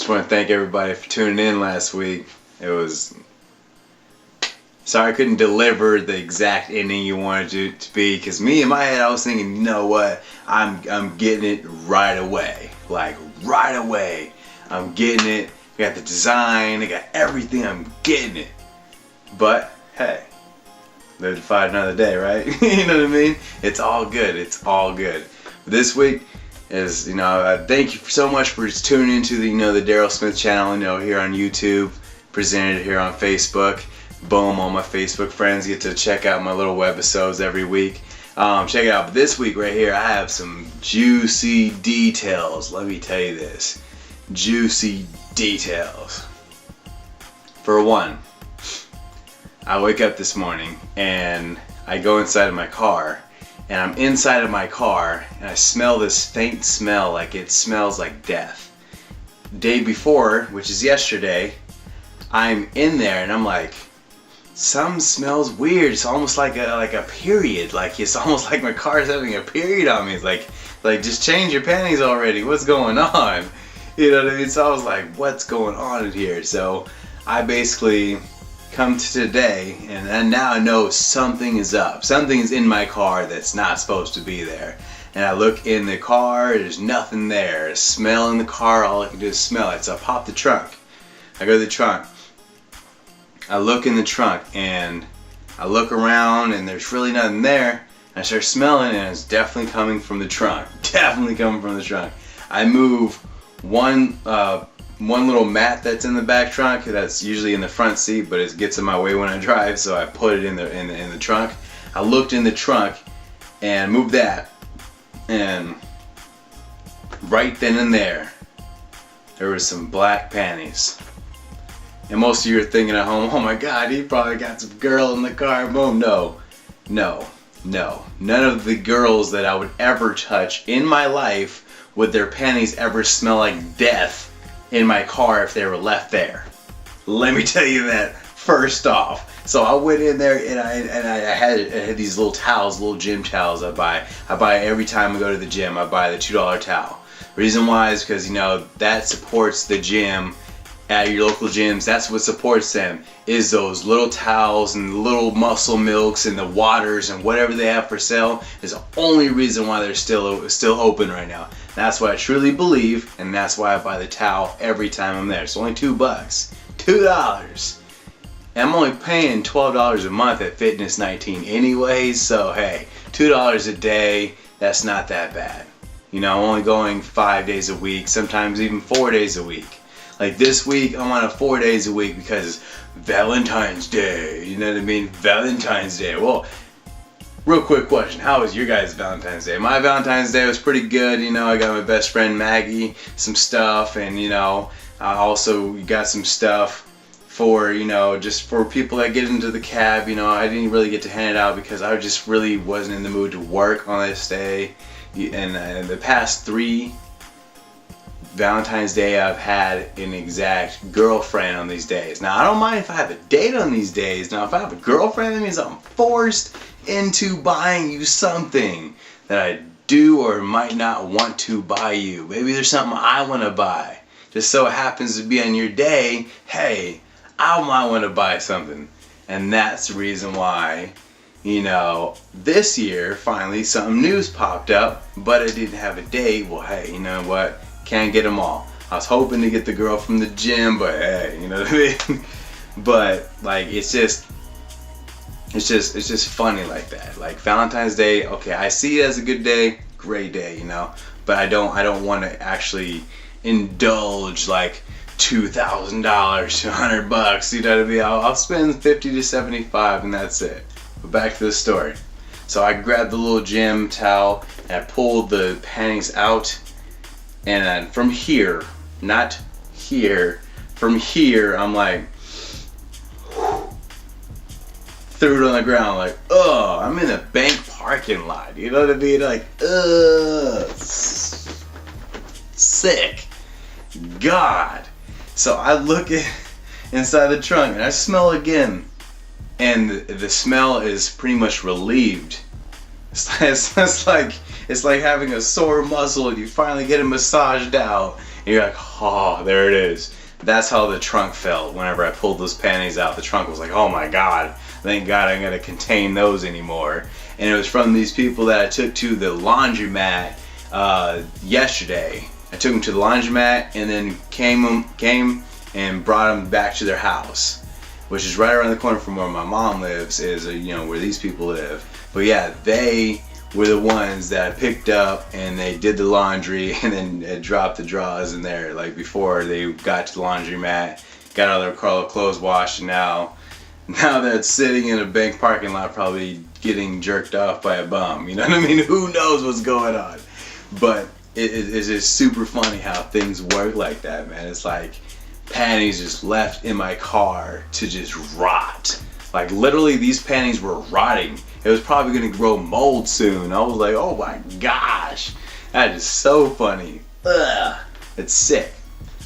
Just want to thank everybody for tuning in last week. It was... Sorry I couldn't deliver the exact ending you wanted it to be, because me in my head I was thinking, you know what, I'm getting it right away. Like, right away. I'm getting it. I got the design, I got everything, I'm getting it. But, hey, live to fight another day, right? You know what I mean? It's all good, it's all good. This week is, thank you so much for tuning into the Darrell Smith channel, here on YouTube, presented here on Facebook. Boom, all my Facebook friends get to check out my little webisodes every week. Check it out. But this week right here, I have some juicy details. Let me tell you this. Juicy details. For one, I wake up this morning and I go inside of my car, and I'm inside of my car and I smell this faint smell, like it smells like death. Day before, which is yesterday, I'm in there and I'm like, something smells weird. It's almost like a period. Like, it's almost like my car is having a period on me. It's like just change your panties already. What's going on? You know what I mean? So I was like, what's going on in here? So I basically come to today, and now I know something is up. Something is in my car that's not supposed to be there. And I look in the car, there's nothing there. A smell in the car, all I can do is smell it. So I pop the trunk. I go to the trunk. I look in the trunk and I look around and there's really nothing there. And I start smelling and it's definitely coming from the trunk. Definitely coming from the trunk. I move one little mat that's in the back trunk that's usually in the front seat, but it gets in my way when I drive, so I put it in the trunk. I looked in the trunk and moved that, and right then and there was some black panties. And most of you are thinking at home, oh my God, he probably got some girl in the car. Boom. No. None of the girls that I would ever touch in my life would their panties ever smell like death in my car if they were left there. Let me tell you that first off. So I went in there and I had these little towels, little gym towels I buy. I buy every time I go to the gym. I buy the $2 towel. Reason why is because, that supports the gym. At your local gyms, that's what supports them, is those little towels and little muscle milks and the waters and whatever they have for sale is the only reason why they're still open right now. That's what I truly believe, and that's why I buy the towel every time I'm there. It's only $2. $2. And I'm only paying $12 a month at Fitness 19 anyways, so hey, $2 a day, that's not that bad. I'm only going 5 days a week, sometimes even 4 days a week. Like this week, I'm on a 4 days a week because it's Valentine's Day. You know what I mean? Valentine's Day. Well, real quick question. How was your guys' Valentine's Day? My Valentine's Day was pretty good. I got my best friend Maggie some stuff. And, I also got some stuff for, just for people that get into the cab. I didn't really get to hand it out because I just really wasn't in the mood to work on this day. And the past 3 Valentine's Day I've had an exact girlfriend on these days. Now I don't mind if I have a date on these days. Now if I have a girlfriend, that means I'm forced into buying you something that I do or might not want to buy you. Maybe there's something I want to buy. Just so it happens to be on your day, hey, I might want to buy something. And that's the reason why, this year finally something new's popped up, but I didn't have a date. Well, hey, you know what? Can't get them all. I was hoping to get the girl from the gym, but hey, you know what I mean? But like, it's just funny like that. Like Valentine's Day, okay, I see it as a good day, great day, but I don't want to actually indulge like $2,000 to $100. You know what I mean? I'll spend $50 to $75, and that's it. But back to the story. So I grabbed the little gym towel and I pulled the panties out. And then from here, not here, from here, I'm like, threw it on the ground, like, oh, I'm in a bank parking lot. You know what I mean? Like, sick. God. So I look inside the trunk and I smell again. And the smell is pretty much relieved. It's like having a sore muscle and you finally get it massaged out And you're like, oh, there it is. That's how the trunk felt whenever I pulled those panties out. The trunk was like, oh my God, thank God I gotta contain those anymore. And it was from these people that I took to the laundromat yesterday. I took them to the laundromat and then came and brought them back to their house, which is right around the corner from where my mom lives, is where these people live. But yeah, they were the ones that I picked up and they did the laundry and then dropped the drawers in there like before they got to the laundromat, got all their clothes washed, and now that's sitting in a bank parking lot probably getting jerked off by a bum. You know what I mean? Who knows what's going on? But it's just super funny how things work like that, man. It's like panties just left in my car to just rot. Like literally these panties were rotting. It was probably gonna grow mold soon. I was like, oh my gosh, that is so funny. Ugh, it's sick.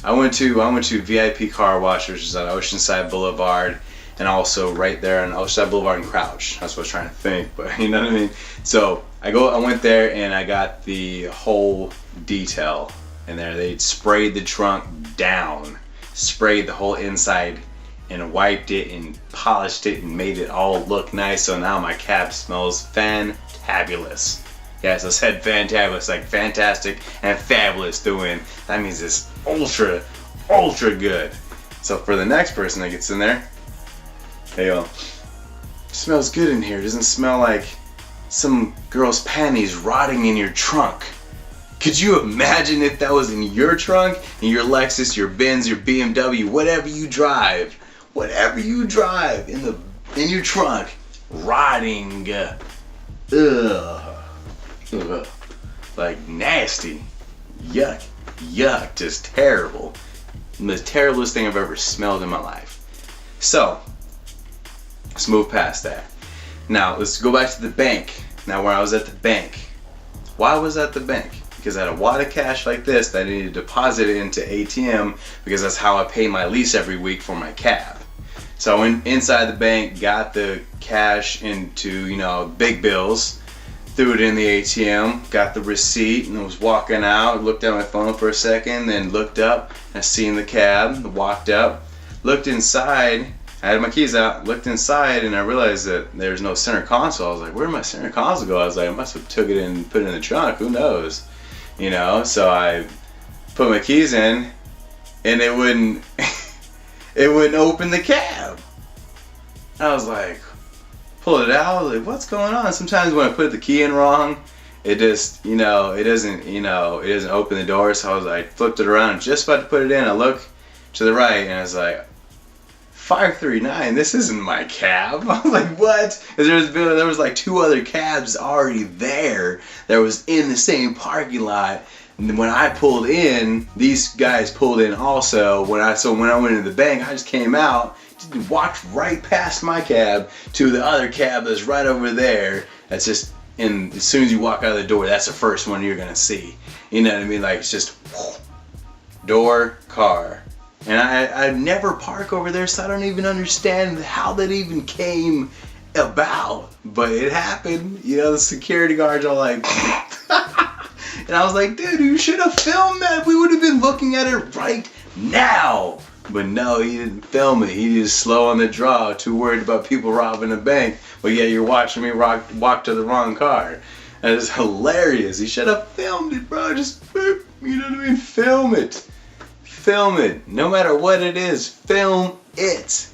I went to VIP Car Wash, which is on Oceanside Boulevard, and also right there on Oceanside Boulevard and Crouch. That's what I was trying to think, but you know what I mean. So I went there and I got the whole detail in there. They sprayed the trunk down, sprayed the whole inside, and wiped it and polished it and made it all look nice. So now my cab smells fantabulous. Yes, I said fantabulous, like fantastic and fabulous threw in. That means it's ultra good. So for the next person that gets in there, they go, smells good in here. Doesn't smell like some girl's panties rotting in your trunk. Could you imagine if that was in your trunk, in your Lexus, your Benz, your BMW, whatever you drive in your trunk, rotting, like nasty, yuck, just terrible. The terriblest thing I've ever smelled in my life. So let's move past that. Now let's go back to the bank. Now where I was at the bank. Why was I at the bank? Because I had a wad of cash like this that I needed to deposit it into ATM, because that's how I pay my lease every week for my cab. So I went inside the bank, got the cash into, big bills, threw it in the ATM, got the receipt, and was walking out, looked at my phone for a second, then looked up, and I seen the cab, walked up, looked inside, I had my keys out, looked inside, and I realized that there's no center console. I was like, where'd my center console go? I was like, I must have took it in and put it in the trunk, who knows? So I put my keys in, and it wouldn't open the cab. I was like, pull it out, like, what's going on? Sometimes when I put the key in wrong, it just, it doesn't open the door. So I flipped it around, just about to put it in. I look to the right, and I was like, 539, this isn't my cab. I was like, what? There was like 2 other cabs already there that was in the same parking lot. And when I pulled in, these guys pulled in also. When I went into the bank, I just came out, walked right past my cab to the other cab that's right over there. That's just, and as soon as you walk out of the door, that's the first one you're gonna see. You know what I mean? Like, it's just door, car. And I never park over there, so I don't even understand how that even came about. But it happened. The security guards are like, and I was like, dude, you should have filmed that. We would have been looking at it right now. But no, he didn't film it. He just slow on the draw, too worried about people robbing a bank. But yeah, you're watching me walk to the wrong car. And it's hilarious. He should have filmed it, bro. Just, you know what I mean? Film it. Film it. No matter what it is, film it.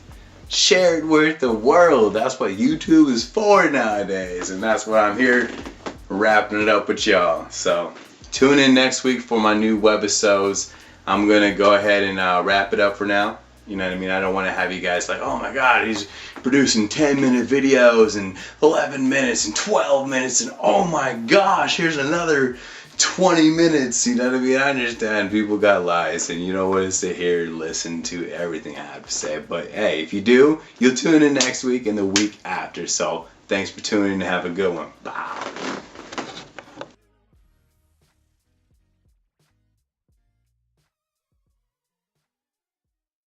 Share it with the world. That's what YouTube is for nowadays. And that's why I'm here wrapping it up with y'all. So tune in next week for my new webisodes. I'm going to go ahead and wrap it up for now. You know what I mean? I don't want to have you guys like, oh my God, he's producing 10-minute videos and 11 minutes and 12 minutes. And oh my gosh, here's another 20 minutes, you know what I mean? I understand people got lives, and you know what, is to hear, listen to everything I have to say. But hey, if you do, you'll tune in next week and the week after. So thanks for tuning in and have a good one. Bye.